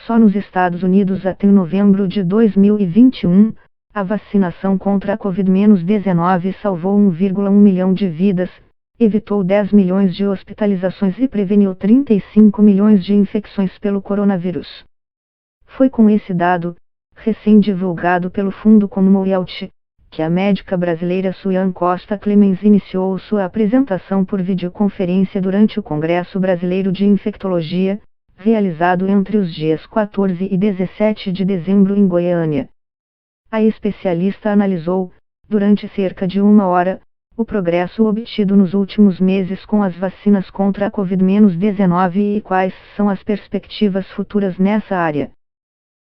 Só nos Estados Unidos até novembro de 2021, a vacinação contra a Covid-19 salvou 1,1 milhão de vidas, evitou 10 milhões de hospitalizações e preveniu 35 milhões de infecções pelo coronavírus. Foi com esse dado, recém-divulgado pelo Fundo Commonwealth, que a médica brasileira Suyan Costa Clemens iniciou sua apresentação por videoconferência durante o Congresso Brasileiro de Infectologia, realizado entre os dias 14 e 17 de dezembro em Goiânia. A especialista analisou, durante cerca de 1 hora, o progresso obtido nos últimos meses com as vacinas contra a Covid-19 e quais são as perspectivas futuras nessa área.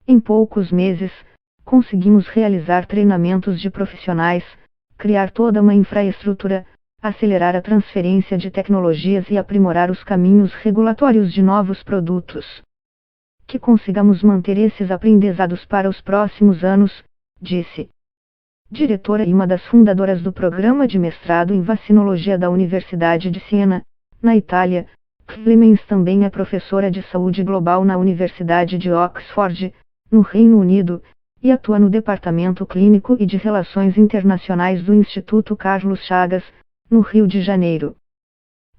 Em poucos meses, conseguimos realizar treinamentos de profissionais, criar toda uma infraestrutura, acelerar a transferência de tecnologias e aprimorar os caminhos regulatórios de novos produtos. Que consigamos manter esses aprendizados para os próximos anos, disse. Diretora e uma das fundadoras do programa de mestrado em vacinologia da Universidade de Siena, na Itália, Clemens também é professora de saúde global na Universidade de Oxford, no Reino Unido, e atua no Departamento Clínico e de Relações Internacionais do Instituto Carlos Chagas, no Rio de Janeiro.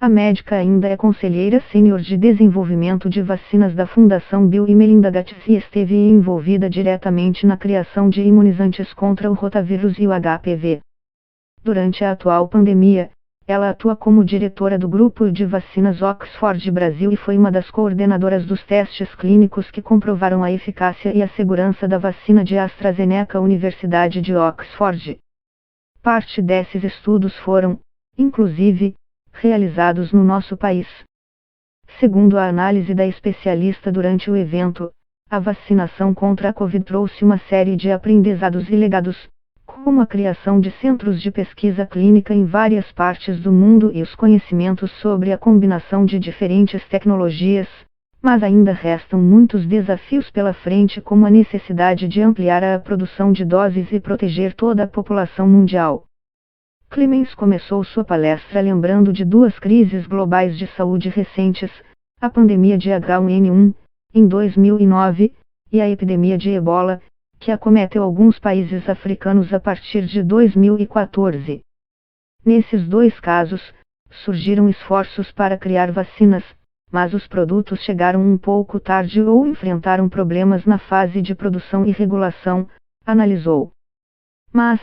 A médica ainda é conselheira sênior de desenvolvimento de vacinas da Fundação Bill e Melinda Gates e esteve envolvida diretamente na criação de imunizantes contra o rotavírus e o HPV. Durante a atual pandemia, ela atua como diretora do Grupo de Vacinas Oxford Brasil e foi uma das coordenadoras dos testes clínicos que comprovaram a eficácia e a segurança da vacina de AstraZeneca Universidade de Oxford. Parte desses estudos foram, inclusive, realizados no nosso país. Segundo a análise da especialista durante o evento, a vacinação contra a Covid trouxe uma série de aprendizados e legados, como a criação de centros de pesquisa clínica em várias partes do mundo e os conhecimentos sobre a combinação de diferentes tecnologias, mas ainda restam muitos desafios pela frente, como a necessidade de ampliar a produção de doses e proteger toda a população mundial. Clemens começou sua palestra lembrando de duas crises globais de saúde recentes, a pandemia de H1N1, em 2009, e a epidemia de Ebola, que acometeu alguns países africanos a partir de 2014. Nesses dois casos, surgiram esforços para criar vacinas, mas os produtos chegaram um pouco tarde ou enfrentaram problemas na fase de produção e regulação, analisou. Mas,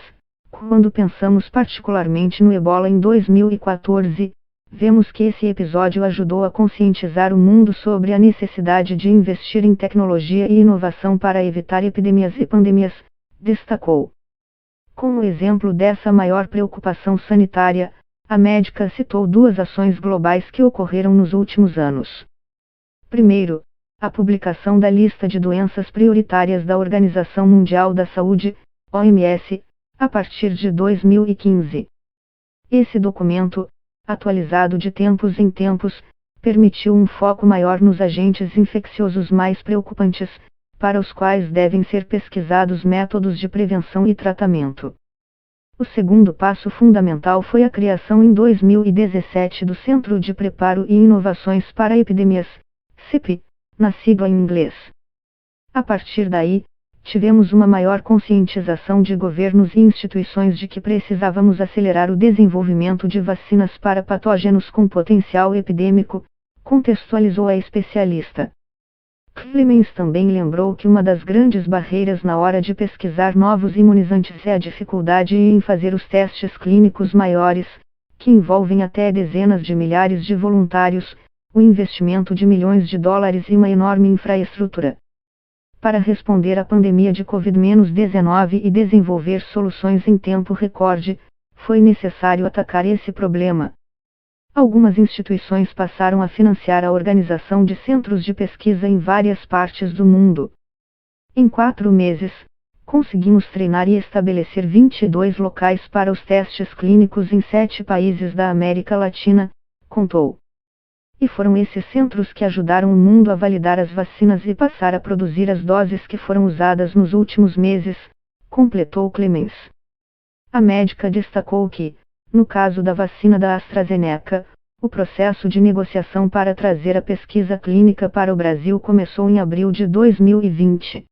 quando pensamos particularmente no Ebola em 2014, vemos que esse episódio ajudou a conscientizar o mundo sobre a necessidade de investir em tecnologia e inovação para evitar epidemias e pandemias, destacou. Como exemplo dessa maior preocupação sanitária, a médica citou duas ações globais que ocorreram nos últimos anos. Primeiro, a publicação da lista de doenças prioritárias da Organização Mundial da Saúde, OMS, a partir de 2015. Esse documento, atualizado de tempos em tempos, permitiu um foco maior nos agentes infecciosos mais preocupantes, para os quais devem ser pesquisados métodos de prevenção e tratamento. O segundo passo fundamental foi a criação em 2017 do Centro de Preparo e Inovações para Epidemias, CEPI, na sigla em inglês. A partir daí, tivemos uma maior conscientização de governos e instituições de que precisávamos acelerar o desenvolvimento de vacinas para patógenos com potencial epidêmico, contextualizou a especialista. Clemens também lembrou que uma das grandes barreiras na hora de pesquisar novos imunizantes é a dificuldade em fazer os testes clínicos maiores, que envolvem até dezenas de milhares de voluntários, o investimento de milhões de dólares e uma enorme infraestrutura. Para responder à pandemia de Covid-19 e desenvolver soluções em tempo recorde, foi necessário atacar esse problema. Algumas instituições passaram a financiar a organização de centros de pesquisa em várias partes do mundo. Em 4 meses, conseguimos treinar e estabelecer 22 locais para os testes clínicos em 7 países da América Latina, contou. E foram esses centros que ajudaram o mundo a validar as vacinas e passar a produzir as doses que foram usadas nos últimos meses, completou Clemens. A médica destacou que, no caso da vacina da AstraZeneca, O processo de negociação para trazer a pesquisa clínica para o Brasil começou em abril de 2020.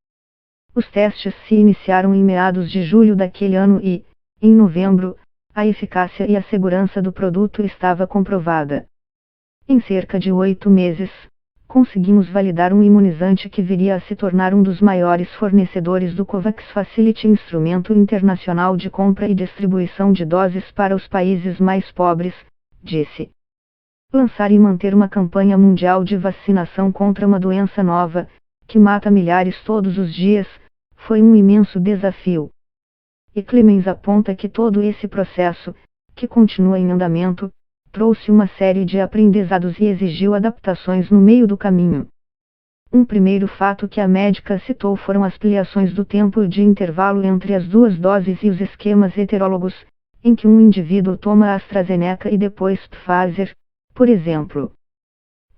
Os testes se iniciaram em meados de julho daquele ano e, em novembro, a eficácia e a segurança do produto estava comprovada. Em cerca de 8 meses, conseguimos validar um imunizante que viria a se tornar um dos maiores fornecedores do COVAX Facility, instrumento internacional de compra e distribuição de doses para os países mais pobres, disse. Lançar e manter uma campanha mundial de vacinação contra uma doença nova, que mata milhares todos os dias, foi um imenso desafio. E Clemens aponta que todo esse processo, que continua em andamento, trouxe uma série de aprendizados e exigiu adaptações no meio do caminho. Um primeiro fato que a médica citou foram as ampliações do tempo de intervalo entre as duas doses e os esquemas heterólogos, em que um indivíduo toma a AstraZeneca e depois Pfizer, por exemplo.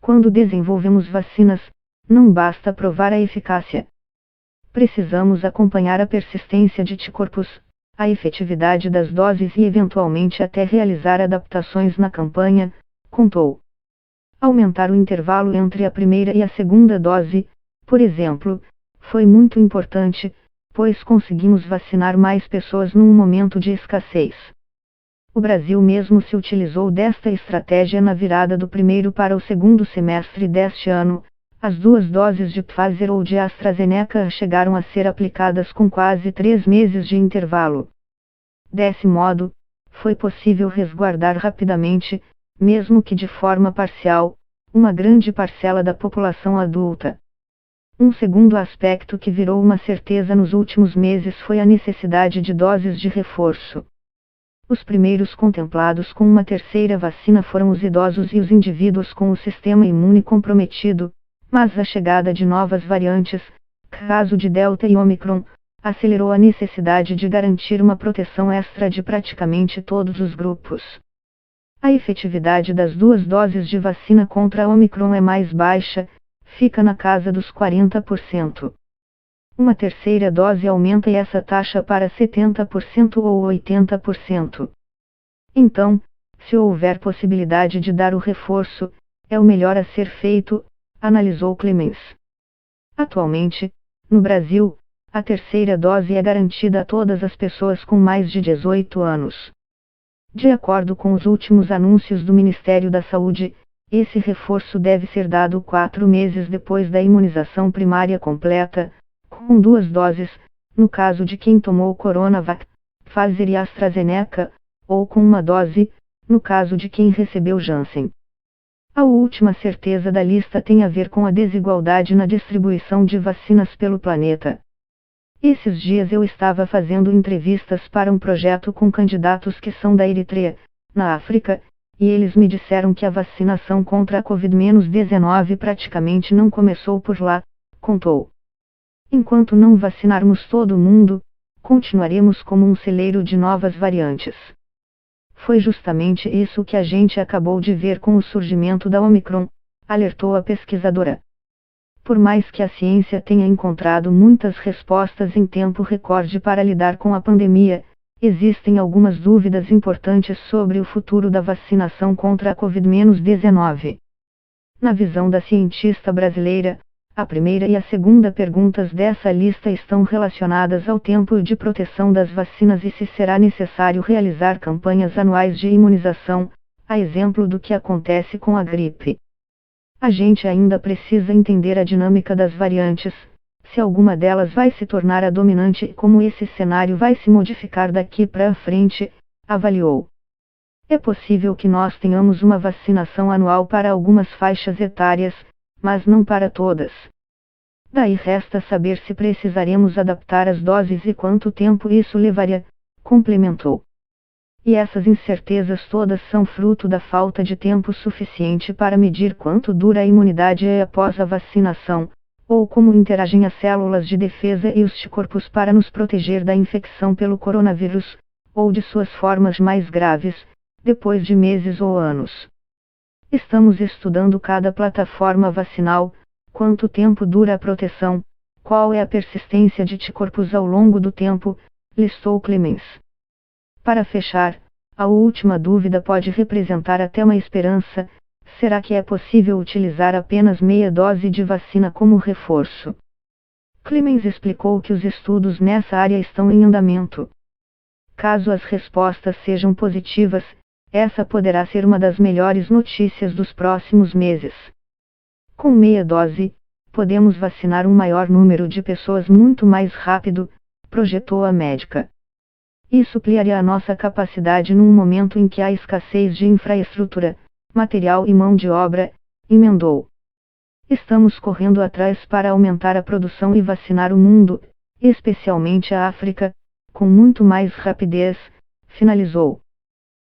Quando desenvolvemos vacinas, não basta provar a eficácia. Precisamos acompanhar a persistência de anticorpos, a efetividade das doses e eventualmente até realizar adaptações na campanha, contou. Aumentar o intervalo entre a primeira e a segunda dose, por exemplo, foi muito importante, pois conseguimos vacinar mais pessoas num momento de escassez. O Brasil mesmo se utilizou desta estratégia na virada do primeiro para o segundo semestre deste ano. As duas doses de Pfizer ou de AstraZeneca chegaram a ser aplicadas com quase 3 meses de intervalo. Desse modo, foi possível resguardar rapidamente, mesmo que de forma parcial, uma grande parcela da população adulta. Um segundo aspecto que virou uma certeza nos últimos meses foi a necessidade de doses de reforço. Os primeiros contemplados com uma terceira vacina foram os idosos e os indivíduos com o sistema imune comprometido, mas a chegada de novas variantes, caso de Delta e Omicron, acelerou a necessidade de garantir uma proteção extra de praticamente todos os grupos. A efetividade das duas doses de vacina contra a Omicron é mais baixa, fica na casa dos 40%. Uma terceira dose aumenta essa taxa para 70% ou 80%. Então, se houver possibilidade de dar o reforço, é o melhor a ser feito, analisou Clemens. Atualmente, no Brasil, a terceira dose é garantida a todas as pessoas com mais de 18 anos. De acordo com os últimos anúncios do Ministério da Saúde, esse reforço deve ser dado 4 meses depois da imunização primária completa, com 2 doses, no caso de quem tomou Coronavac, Pfizer e AstraZeneca, ou com 1 dose, no caso de quem recebeu Janssen. A última certeza da lista tem a ver com a desigualdade na distribuição de vacinas pelo planeta. Esses dias eu estava fazendo entrevistas para um projeto com candidatos que são da Eritreia, na África, e eles me disseram que a vacinação contra a Covid-19 praticamente não começou por lá, contou. Enquanto não vacinarmos todo mundo, continuaremos como um celeiro de novas variantes. Foi justamente isso que a gente acabou de ver com o surgimento da Omicron, alertou a pesquisadora. Por mais que a ciência tenha encontrado muitas respostas em tempo recorde para lidar com a pandemia, existem algumas dúvidas importantes sobre o futuro da vacinação contra a Covid-19. Na visão da cientista brasileira, a primeira e a segunda perguntas dessa lista estão relacionadas ao tempo de proteção das vacinas e se será necessário realizar campanhas anuais de imunização, a exemplo do que acontece com a gripe. A gente ainda precisa entender a dinâmica das variantes, se alguma delas vai se tornar a dominante e como esse cenário vai se modificar daqui para frente, avaliou. É possível que nós tenhamos uma vacinação anual para algumas faixas etárias, mas não para todas. Daí resta saber se precisaremos adaptar as doses e quanto tempo isso levaria, complementou. E essas incertezas todas são fruto da falta de tempo suficiente para medir quanto dura a imunidade após a vacinação, ou como interagem as células de defesa e os anticorpos para nos proteger da infecção pelo coronavírus, ou de suas formas mais graves, depois de meses ou anos. Estamos estudando cada plataforma vacinal, quanto tempo dura a proteção, qual é a persistência de anticorpos ao longo do tempo, listou Clemens. Para fechar, A última dúvida pode representar até uma esperança: será que é possível utilizar apenas meia dose de vacina como reforço? Clemens explicou que os estudos nessa área estão em andamento. Caso as respostas sejam positivas, essa poderá ser uma das melhores notícias dos próximos meses. Com meia dose, podemos vacinar um maior número de pessoas muito mais rápido, projetou a médica. Isso ampliaria a nossa capacidade num momento em que há escassez de infraestrutura, material e mão de obra, emendou. Estamos correndo atrás para aumentar a produção e vacinar o mundo, especialmente a África, com muito mais rapidez, finalizou.